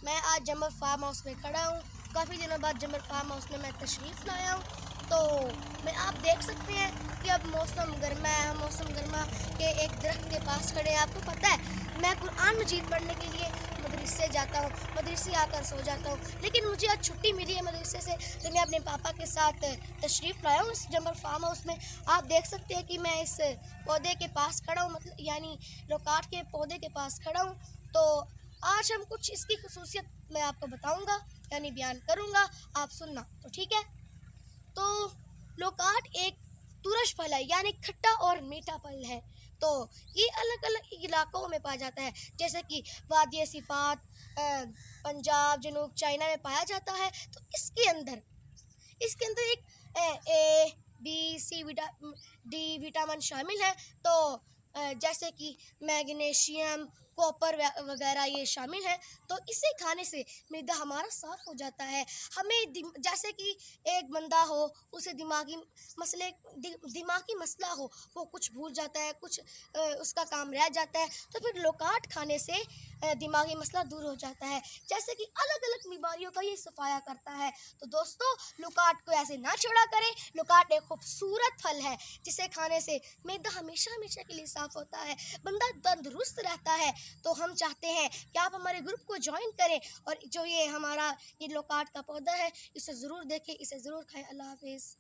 میں آج جمر farm house میں کھڑا ہوں. کافی دنوں بعد جمر فارم ہاؤس میں تشریف لایا ہوں. تو آپ دیکھ سکتے ہیں کہ اب موسم گرما ہے. ہم موسم گرما کے ایک درخت کے پاس کھڑے ہیں. آپ کو پتہ ہے میں قرآن مجید پڑھنے کے لیے مدرسے جاتا ہوں, مدرسے آ کر سو جاتا ہوں, لیکن مجھے آج چھٹی ملی ہے مدرسے سے, تو میں اپنے پاپا کے ساتھ تشریف لایا ہوں اس جمر فارم ہاؤس میں. آپ دیکھ سکتے ہیں کہ میں اس پودے کے پاس کھڑا ہوں, مطلب یعنی لوکاٹ کے پودے کے پاس کھڑا ہوں. تو آج ہم کچھ اس کی خصوصیت میں آپ کو بتاؤں گا, یعنی بیان کروں گا, آپ سننا تو ٹھیک ہے. تو لوکاٹ ایک ترش پھل ہے, یعنی کھٹا اور میٹھا پھل ہے. تو یہ الگ الگ علاقوں میں پایا جاتا ہے, جیسے کہ وادی صفات, پنجاب, جنوب چائنا میں پایا جاتا ہے. تو اس کے اندر ایک اے بی سی ڈی وٹامن شامل ہے. تو جیسے کہ میگنیشیم, کوپر وغیرہ یہ شامل ہے. تو اسے کھانے سے معدہ ہمارا صاف ہو جاتا ہے. ہمیں جیسے کہ ایک بندہ ہو, اسے دماغی مسئلہ ہو, وہ کچھ بھول جاتا ہے, کچھ اس کا کام رہ جاتا ہے, تو پھر لوکاٹ کھانے سے دماغی مسئلہ دور ہو جاتا ہے. جیسے کہ الگ الگ بیماریوں کا یہ صفایا کرتا ہے. تو دوستو, لوکاٹ کو ایسے نہ چھوڑا کریں. لوکاٹ ایک خوبصورت پھل ہے جسے کھانے سے معدہ ہمیشہ ہمیشہ کے لیے صاف ہوتا ہے, بندہ تندرست رہتا ہے. تو ہم چاہتے ہیں کہ آپ ہمارے گروپ کو جوائن کریں, اور جو یہ ہمارا یہ لوکاٹ کا پودا ہے اسے ضرور دیکھیں, اسے ضرور کھائیں. اللہ حافظ.